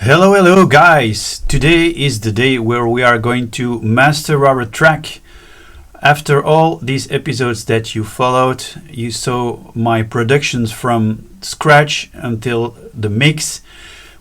Hello guys! Today is the day where we are going to master our track. After all these episodes that you followed, you saw my productions from scratch until the mix,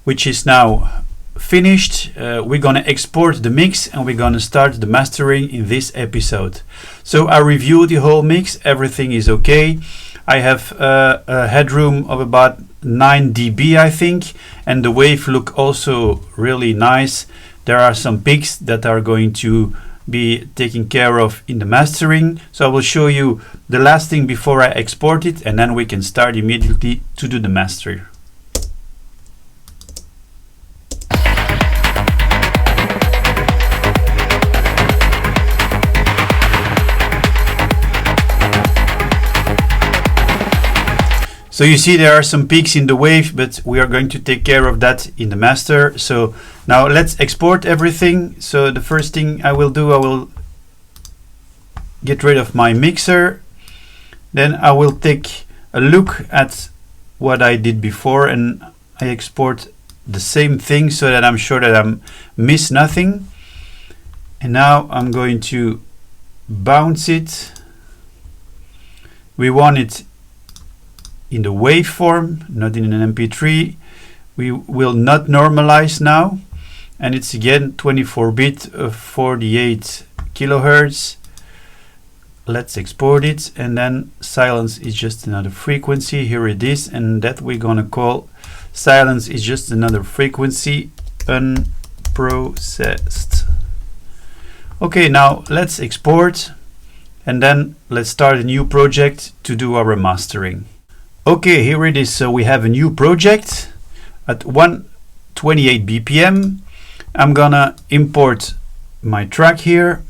which is now finished. We're gonna export the mix and we're gonna start the mastering in this episode. So I reviewed the whole mix, everything is okay. I have a headroom of about 9 dB I think, and the wave look also really nice. There are some peaks that are going to be taken care of in the mastering, so I will show you the last thing before I export it, and then we can start immediately to do the master. So you see there are some peaks in the wave, but we are going to take care of that in the master. So now let's export everything. So the first thing I will do, I will get rid of my mixer. Then I will take a look at what I did before and I export the same thing so that I'm sure that I miss nothing. And now I'm going to bounce it. We want it in the waveform, not in an MP3. We will not normalize now, and it's again 24-bit, 48 kilohertz. Let's export it, and then silence is just another frequency. Here it is, and that we're gonna call silence is just another frequency, unprocessed. Okay, now let's export, and then let's start a new project to do our mastering. Okay, here it is. So we have a new project at 128 BPM. I'm gonna import my track here.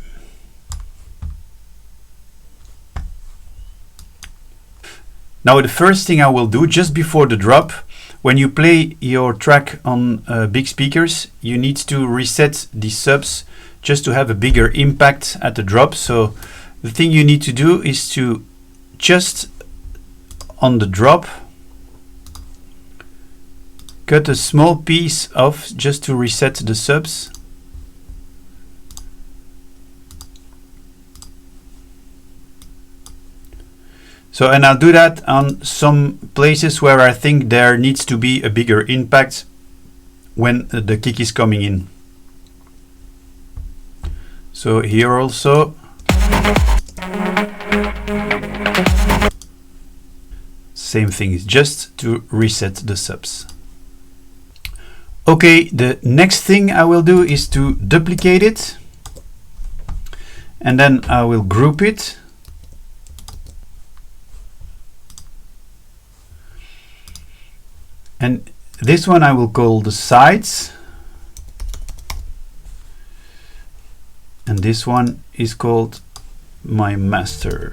Now the first thing I will do just before the drop, when you play your track on big speakers, you need to reset the subs just to have a bigger impact at the drop. So the thing you need to do is to just on the drop cut a small piece off just to reset the subs. So, and I'll do that on some places where I think there needs to be a bigger impact when the kick is coming in. So here also. Same thing, just to reset the subs. Okay, the next thing I will do is to duplicate it, and then I will group it. And this one I will call the sides, and this one is called my master.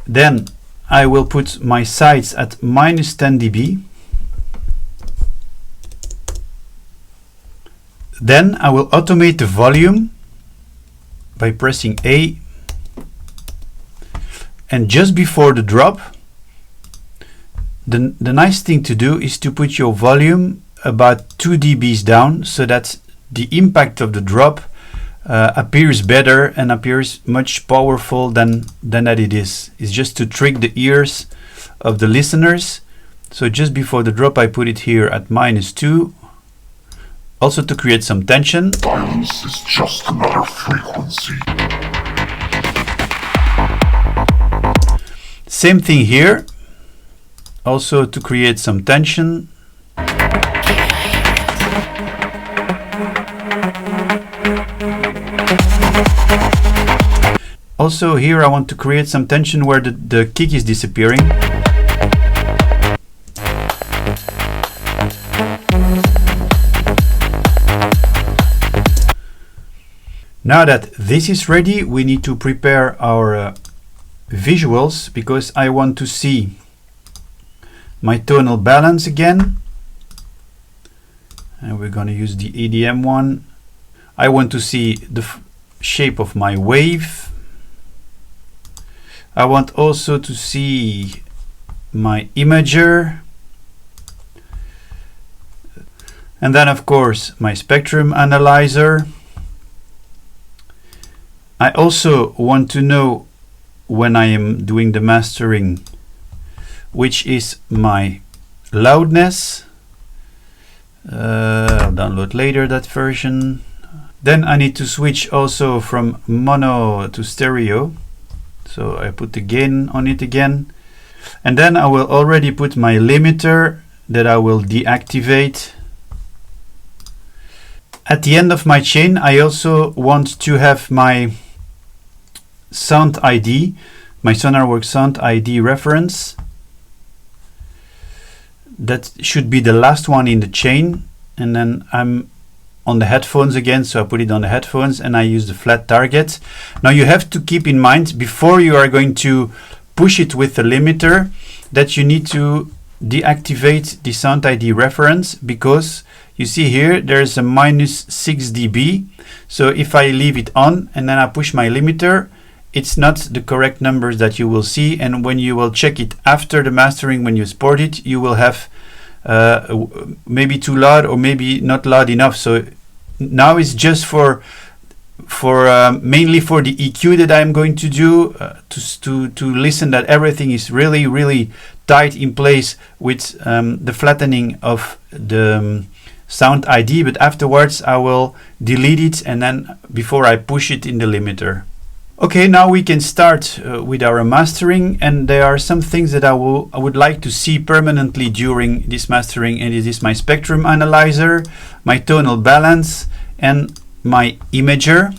Then I will put my sides at -10 dB. Then I will automate the volume by pressing A. And just before the drop, the nice thing to do is to put your volume about 2 dBs down so that the impact of the drop appears better and appears much powerful than that it is. It's just to trick the ears of the listeners. So just before the drop I put it here at -2, also to create some tension. Silence is just another frequency. Same thing here, also to create some tension. Also here I want to create some tension where the kick is disappearing. Now that this is ready, we need to prepare our visuals, because I want to see my tonal balance again. And we're going to use the EDM one. I want to see the shape of my wave. I want also to see my imager, and then of course my spectrum analyzer. I also want to know, when I am doing the mastering, which is my loudness. I'll download later that version. Then I need to switch also from mono to stereo, so I put the gain on it again, and then I will already put my limiter that I will deactivate. At the end of my chain, I also want to have my sound ID, my SonarWorks sound ID reference. That should be the last one in the chain, and then I'm on the headphones again, so I put it on the headphones and I use the flat target. Now you have to keep in mind, before you are going to push it with the limiter, that you need to deactivate the sound ID reference, because you see here there's a -6 dB. So if I leave it on and then I push my limiter, it's not the correct numbers that you will see, and when you will check it after the mastering, when you export it, you will have maybe too loud or maybe not loud enough. So now it's just for mainly for the EQ that I'm going to do, to listen that everything is really tight in place with the flattening of the sound ID, but afterwards I will delete it and then before I push it in the limiter. Okay, now we can start with our mastering, and there are some things that I would like to see permanently during this mastering, and it is my spectrum analyzer, my tonal balance, and my imager.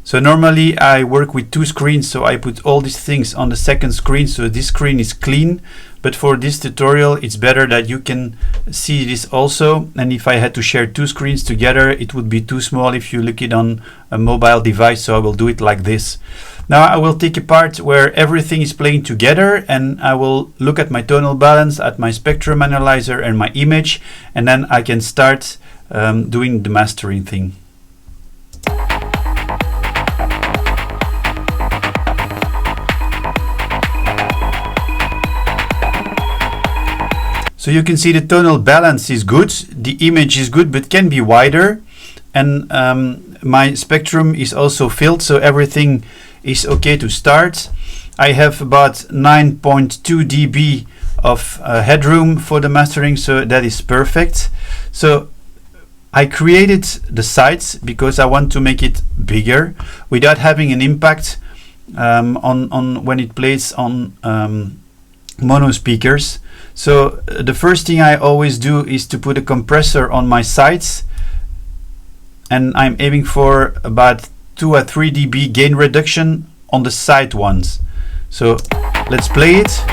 So normally I work with 2 screens, so I put all these things on the second screen, so this screen is clean. But for this tutorial, it's better that you can see this also. And if I had to share 2 screens together, it would be too small if you look it on a mobile device, so I will do it like this. Now I will take a part where everything is playing together, and I will look at my tonal balance, at my spectrum analyzer and my image, and then I can start doing the mastering thing. So you can see the tonal balance is good, the image is good but can be wider, and my spectrum is also filled, so everything is okay to start. I have about 9.2 dB of headroom for the mastering, so that is perfect. So I created the sides because I want to make it bigger without having an impact on when it plays on mono speakers. So the first thing I always do is to put a compressor on my sides, and I'm aiming for about 2 or 3 dB gain reduction on the side ones. So let's play it.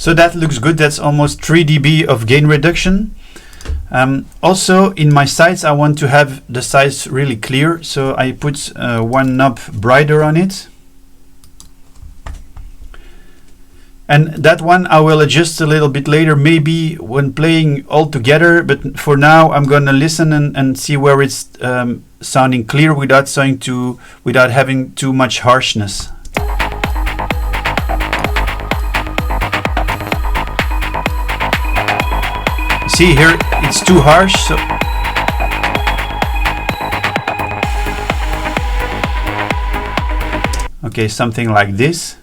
So that looks good. That's almost 3 dB of gain reduction. Also in my sides I want to have the sides really clear, so I put one knob brighter on it. And that one I will adjust a little bit later, maybe when playing all together, but for now I'm gonna listen and see where it's sounding clear without having too much harshness. See here, it's too harsh, so okay, something like this.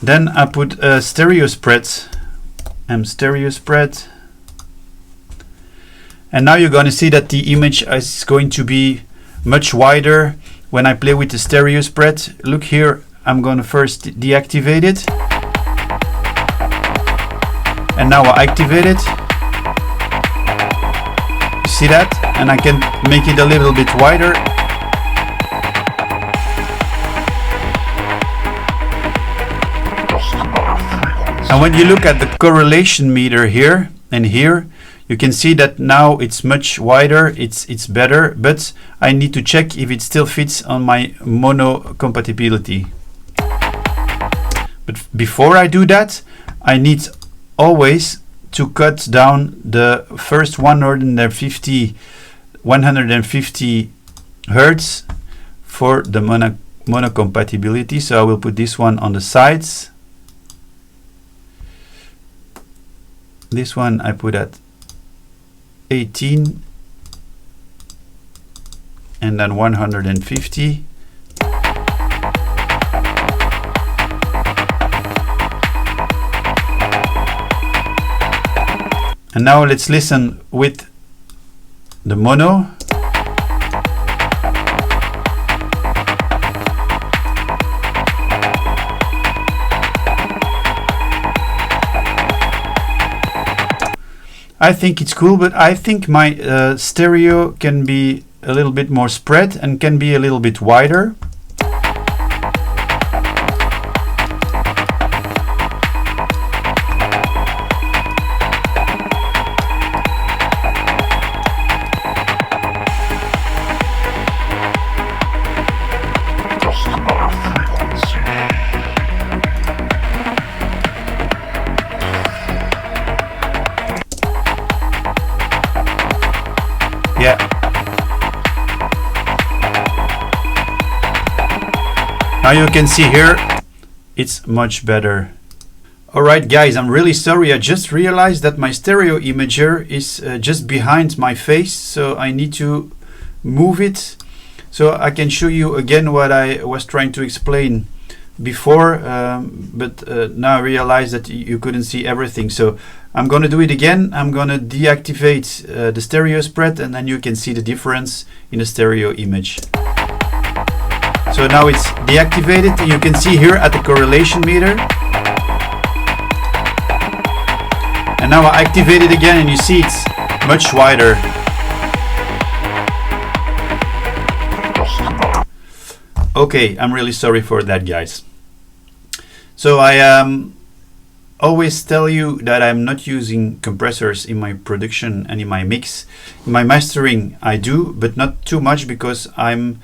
Then I put a stereo spread, stereo spread, and now you're going to see that the image is going to be much wider when I play with the stereo spread. Look here, I'm going to first deactivate it. And now I activate it. You see that? And I can make it a little bit wider. And when you look at the correlation meter here and here, You can see that now it's much wider, it's better, but I need to check if it still fits on my mono compatibility. But before I do that, I need always to cut down the first 150 Hertz for the mono compatibility. So I will put this one on the sides. This one I put at 18 and then 150. And now let's listen with the mono. I think it's cool, but I think my stereo can be a little bit more spread and can be a little bit wider. Yeah. Now you can see here, it's much better. Alright guys, I'm really sorry, I just realized that my stereo imager is just behind my face, so I need to move it so I can show you again what I was trying to explain before, but now I realize that you couldn't see everything, so I'm gonna do it again. I'm gonna deactivate the stereo spread, and then you can see the difference in the stereo image. So now it's deactivated. You can see here at the correlation meter, and now I activate it again and you see it's much wider. Okay, I'm really sorry for that guys. So I always tell you that I'm not using compressors in my production and in my mix. In my mastering I do, but not too much, because I'm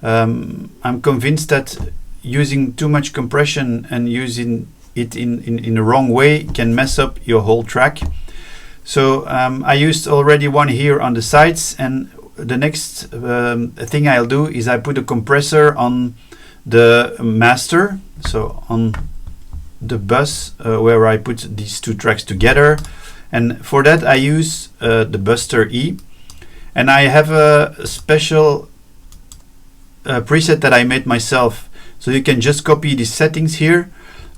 convinced that using too much compression and using it in the wrong way can mess up your whole track. So I used already one here on the sides, and the next thing I'll do is I put a compressor on the master, so on the bus where I put these two tracks together, and for that I use the Buster E, and I have a special preset that I made myself, so you can just copy these settings here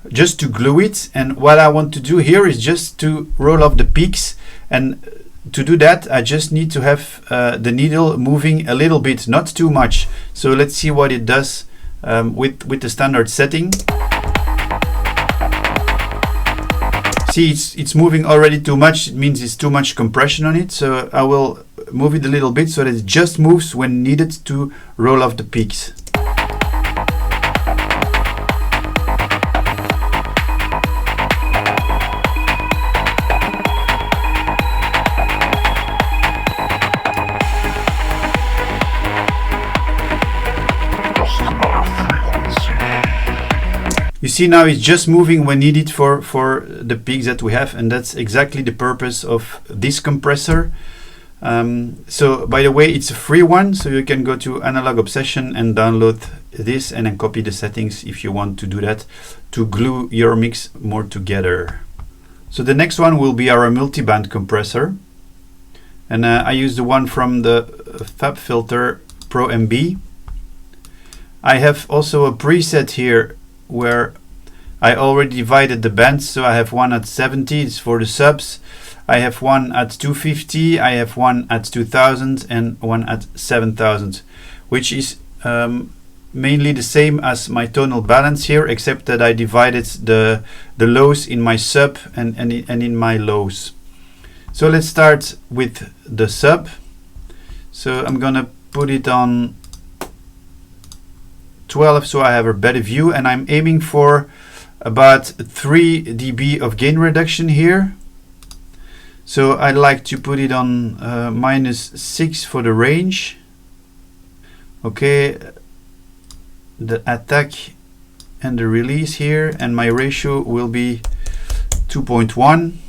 just to glue it. And what I want to do here is just to roll off the peaks, and to do that I just need to have the needle moving a little bit, not too much. So let's see what it does with the standard setting. See, it's moving already too much. It means it's too much compression on it, so I will move it a little bit so that it just moves when needed to roll off the peaks. You see now it's just moving when needed for the peaks that we have, and that's exactly the purpose of this compressor. So by the way, it's a free one, so you can go to Analog Obsession and download this and then copy the settings if you want to do that, to glue your mix more together. So the next one will be our multiband compressor, and I use the one from the FabFilter Pro MB. I have also a preset here where I already divided the bands, so I have one at 70, it's for the subs. I have one at 250, I have one at 2000 and one at 7000, which is mainly the same as my tonal balance here, except that I divided the lows in my sub and in my lows. So let's start with the sub. So I'm gonna put it on 12 so I have a better view, and I'm aiming for about 3 dB of gain reduction here. So I'd like to put it on -6 for the range. Okay, the attack and the release here, and my ratio will be 2.1.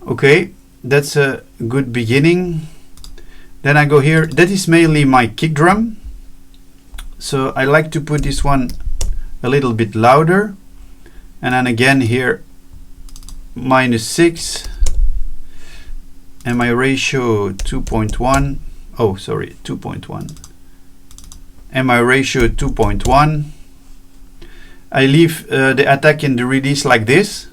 Okay, that's a good beginning. Then I go here. That is mainly my kick drum. So I like to put this one a little bit louder. And then again here, -6. And my ratio 2.1. Oh, sorry, 2.1. And my ratio 2.1. I leave the attack and the release like this.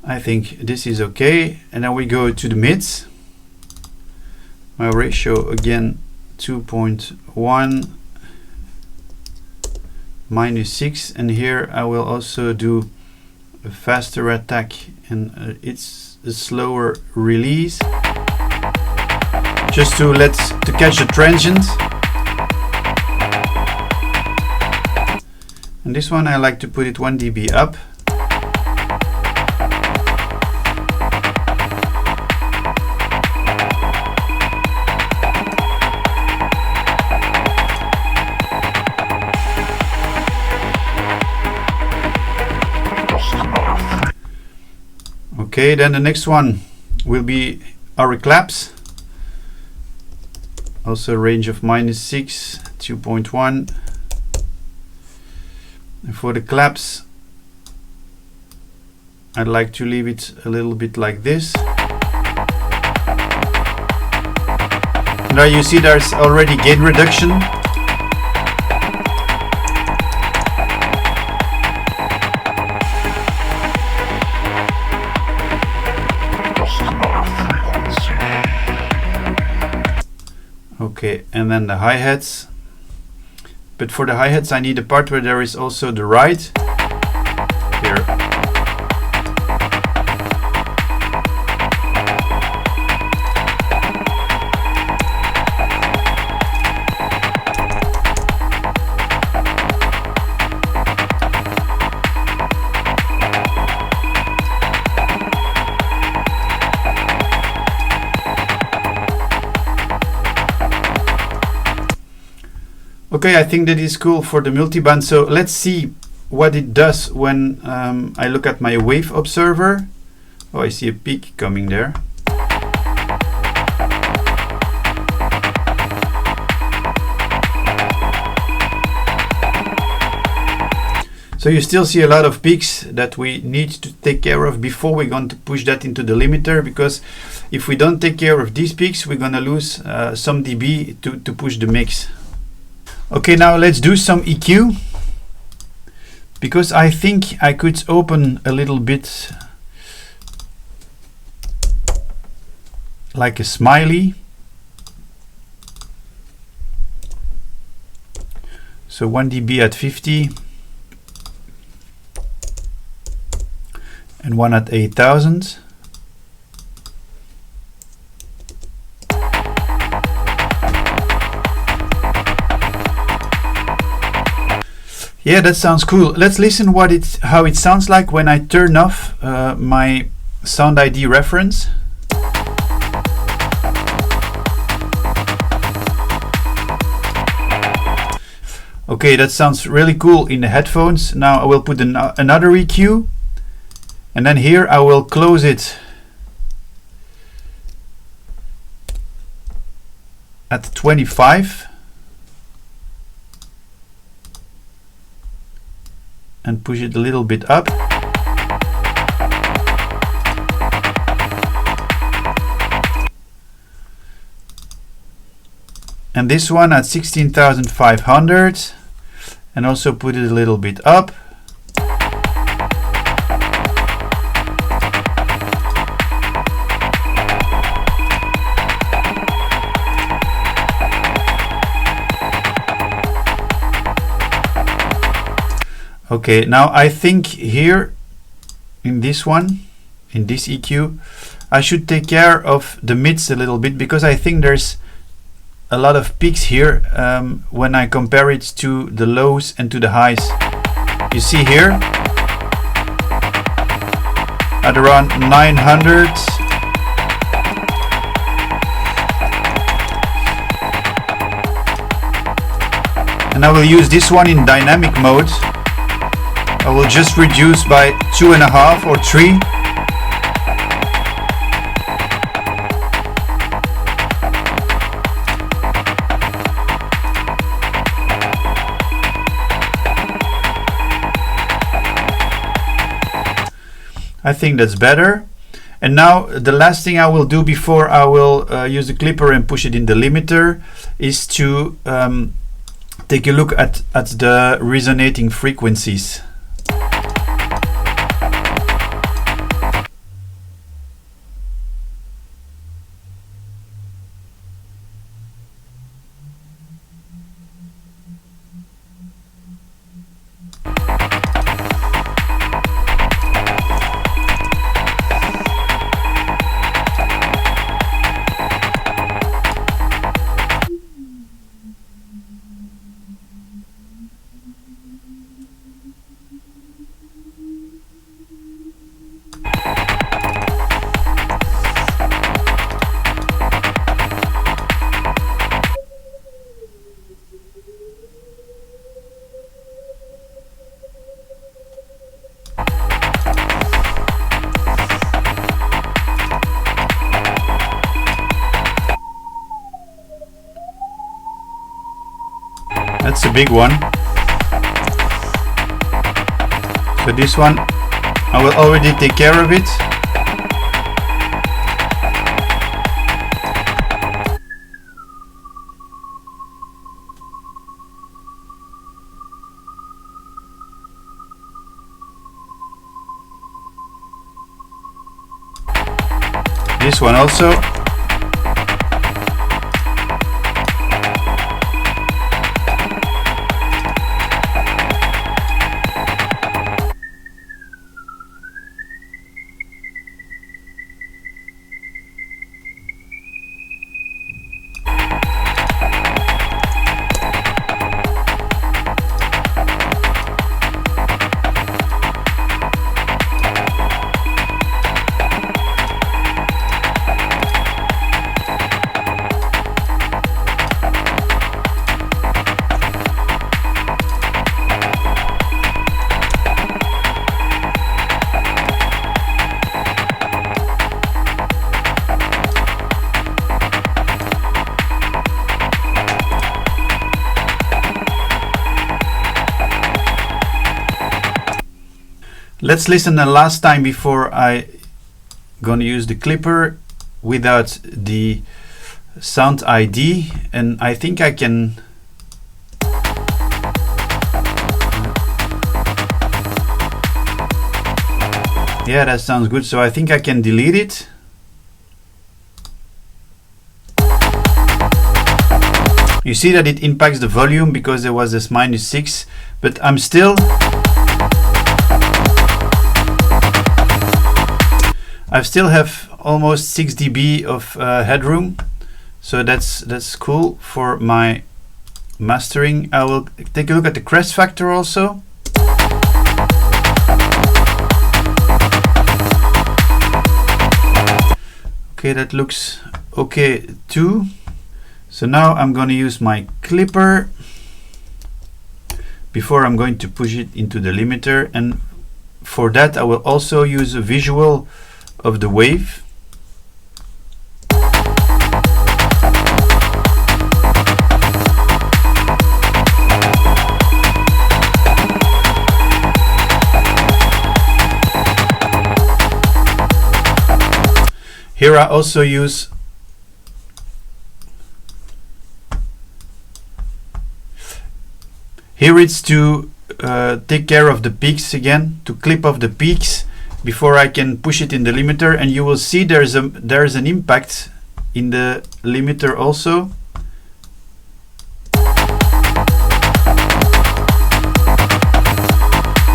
I think this is okay, and then we go to the mids. My ratio again 2.1 -6, and here I will also do a faster attack and it's a slower release, just to catch the transient. And this one I like to put it 1 dB up. Okay, then the next one will be our claps. Also range of -6, 2.1. And for the claps, I'd like to leave it a little bit like this. Now you see there's already gain reduction. Okay, and then the hi-hats. But for the hi-hats I need a part where there is also the ride. Here. Okay, I think that is cool for the multiband. So let's see what it does when I look at my wave observer. Oh, I see a peak coming there. So you still see a lot of peaks that we need to take care of before we're going to push that into the limiter, because if we don't take care of these peaks, we're going to lose some dB to push the mix. Okay, now let's do some EQ, because I think I could open a little bit like a smiley. So 1 dB at 50 and 1 at 8000. Yeah, that sounds cool. Let's listen how it sounds like when I turn off my Sound ID reference. Okay, that sounds really cool in the headphones. Now I will put another EQ, and then here I will close it at 25. And push it a little bit up. And this one at 16,500. and also put it a little bit up. Okay, now I think here in this one, in this EQ, I should take care of the mids a little bit, because I think there's a lot of peaks here when I compare it to the lows and to the highs. You see here at around 900. And I will use this one in dynamic mode. I will just reduce by 2.5 or 3. I think that's better. And now the last thing I will do before I will use the clipper and push it in the limiter is to take a look at the resonating frequencies. That's a big one. So this one, I will already take care of it. This one also. Let's listen the last time before I gonna use the clipper without the sound ID, and I think I can yeah, that sounds good. So I think I can delete it. You see that it impacts the volume because there was this -6, but I still have almost 6 dB of headroom, so that's cool for my mastering. I will take a look at the crest factor also. Okay, that looks okay too. So now I'm going to use my clipper before I'm going to push it into the limiter, and for that I will also use a visual of the wave. Here I also use Here it's to take care of the peaks again, to clip off the peaks before I can push it in the limiter, and you will see there's an impact in the limiter also.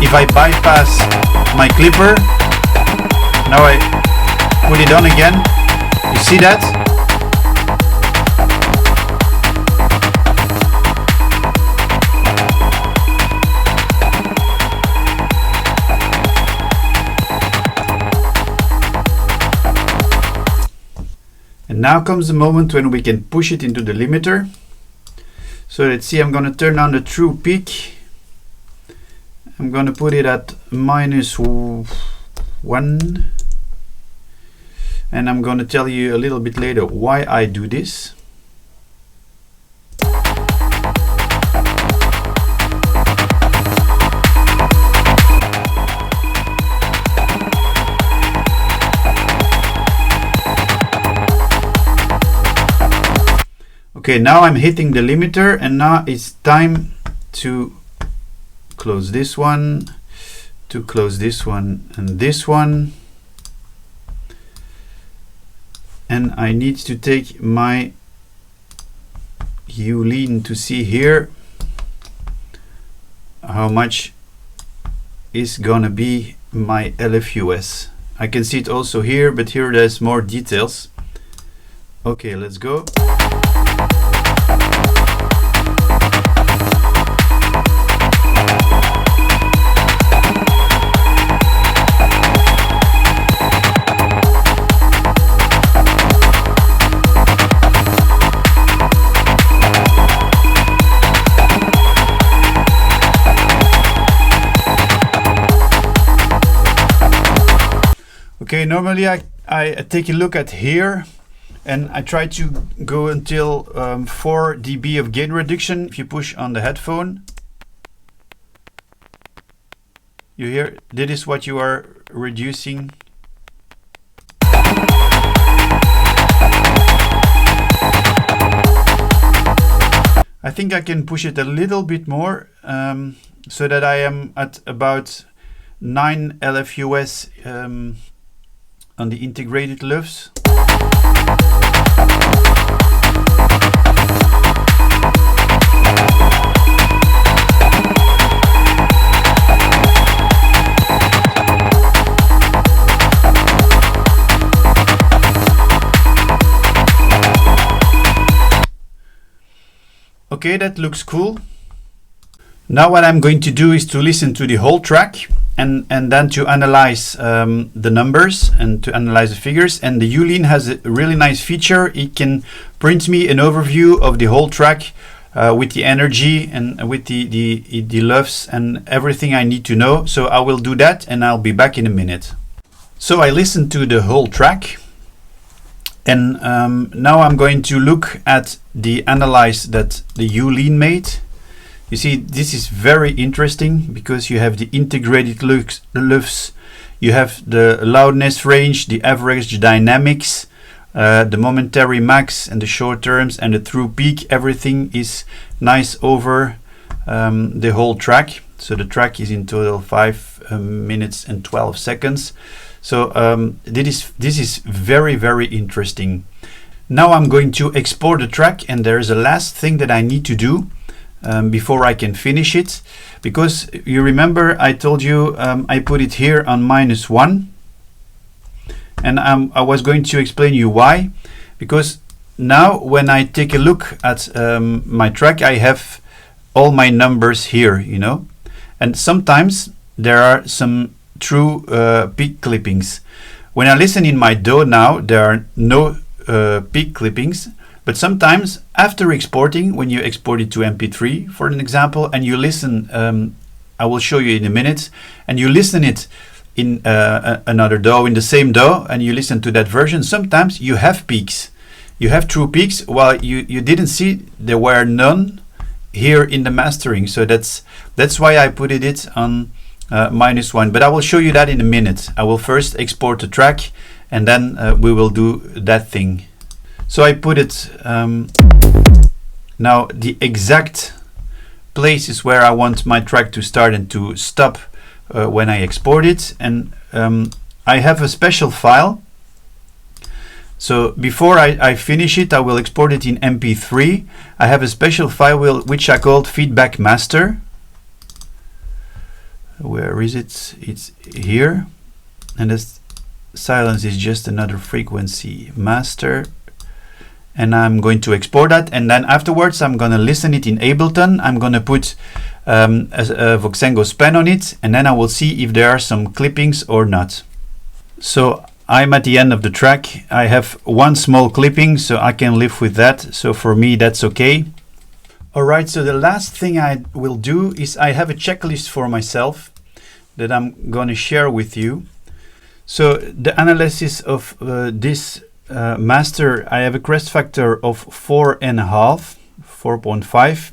If I bypass my clipper, now I put it on again, you see that? And now comes the moment when we can push it into the limiter. So let's see, I'm going to turn on the true peak. I'm going to put it at -1. And I'm going to tell you a little bit later why I do this. Okay, now I'm hitting the limiter, and now it's time to close this one, to close this one and this one. And I need to take my U-lean to see here how much is gonna be my LFUS. I can see it also here, but here there's more details. Okay, let's go. Okay, normally I take a look at here and I try to go until 4 dB of gain reduction. If you push on the headphone, you hear that is what you are reducing. I think I can push it a little bit more so that I am at about 9 LFUS on the integrated loops. Okay, that looks cool. Now what I'm going to do is to listen to the whole track and then to analyze the numbers and to analyze the figures. And the U-lean has a really nice feature. It can print me an overview of the whole track with the energy and with the lofts and everything I need to know. So I will do that and I'll be back in a minute. So I listened to the whole track, and now I'm going to look at the analyze that the U-lean made. You see, this is very interesting because you have the integrated loops, you have the loudness range, the average dynamics, the momentary max and the short terms and the true peak. Everything is nice over the whole track. So the track is in total 5 minutes and 12 seconds. So this is very, very interesting. Now I'm going to export the track, and there is a last thing that I need to do before I can finish it, because you remember I told you I put it here on -1, and I was going to explain you why. Because now when I take a look at my track, I have all my numbers here, you know, and sometimes there are some true peak clippings. When I listen in my DAW now, there are no peak clippings. But sometimes after exporting, when you export it to MP3, for an example, and you listen, I will show you in a minute, and you listen it in another DAW, in the same DAW, and you listen to that version, sometimes you have peaks. You have true peaks, while you didn't see, there were none here in the mastering. So that's why I put it on -1. But I will show you that in a minute. I will first export the track, and then we will do that thing. So I put it now the exact places where I want my track to start and to stop when I export it. And I have a special file. So before I finish it, I will export it in MP3. I have a special file which I called feedback master. Where is it? It's here. And this silence is just another frequency master. And I'm going to export that, and then afterwards I'm going to listen it in Ableton. I'm going to put a Voxengo span on it, and then I will see if there are some clippings or not. So I'm at the end of the track. I have one small clipping, so I can live with that. So for me, that's okay. Alright, so the last thing I will do is I have a checklist for myself that I'm going to share with you. So the analysis of this master, I have a crest factor of 4.5.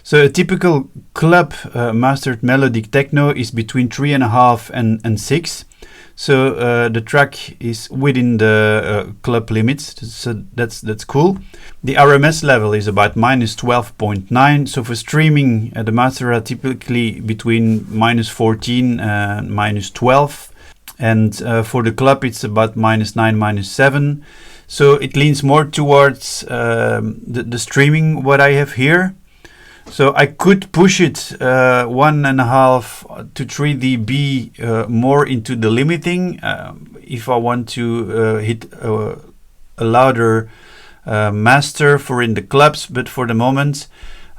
So a typical club mastered melodic techno is between 3.5 and 6. So the track is within the club limits, so that's cool. The RMS level is about -12.9. So for streaming, the master are typically between -14 and -12. And for the club, it's about -9, -7. So it leans more towards the streaming, what I have here. So I could push it 1.5 to 3 dB more into the limiting if I want to hit a louder master for in the clubs. But for the moment,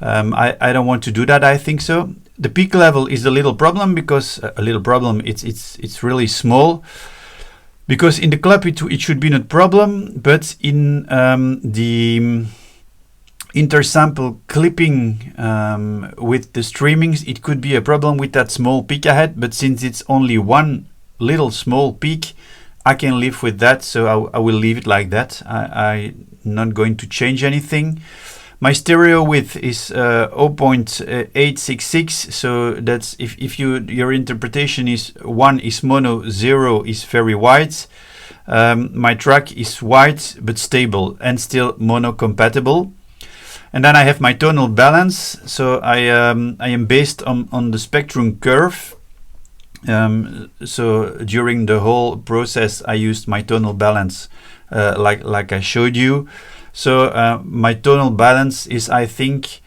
I don't want to do that. I think so. The peak level is a little problem because it's really small, because in the club it should be not problem, but in the intersample clipping with the streamings, it could be a problem with that small peak ahead. But since it's only one little small peak, I can live with that, so I will leave it like that. I'm not going to change anything. My stereo width is 0.866, so that's if your interpretation is 1 is mono, 0 is very wide. My track is wide but stable and still mono compatible. And then I have my tonal balance. So I am based on the spectrum curve. So during the whole process, I used my tonal balance like I showed you. So my tonal balance is, I think,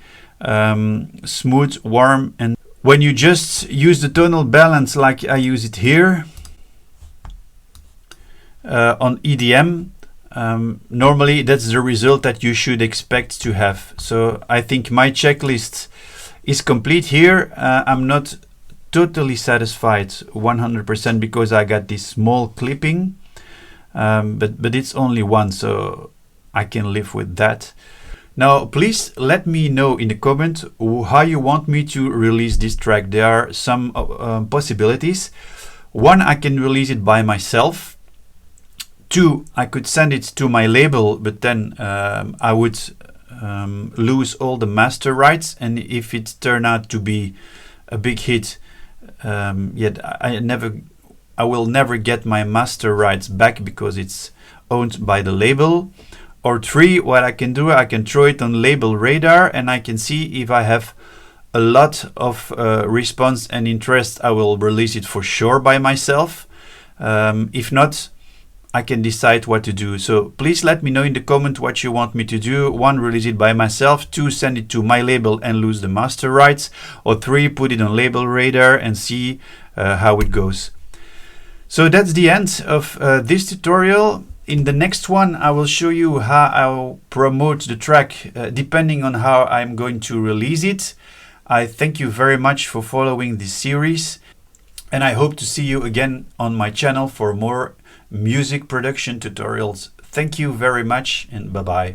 smooth, warm, and when you just use the tonal balance like I use it here on EDM, normally that's the result that you should expect to have. So I think my checklist is complete here. I'm not totally satisfied 100% because I got this small clipping, but it's only one, so I can live with that. Now, please let me know in the comment how you want me to release this track. There are some possibilities. One, I can release it by myself. Two, I could send it to my label, but then I would lose all the master rights. And if it turned out to be a big hit, yet I will never get my master rights back because it's owned by the label. Or three, what I can do, I can throw it on label radar and I can see if I have a lot of response and interest. I will release it for sure by myself. If not, I can decide what to do. So please let me know in the comment what you want me to do. One, release it by myself. Two, send it to my label and lose the master rights. Or three, put it on label radar and see how it goes. So that's the end of this tutorial. In the next one, I will show you how I'll promote the track depending on how I'm going to release it. I thank you very much for following this series, and I hope to see you again on my channel for more music production tutorials. Thank you very much, and bye-bye.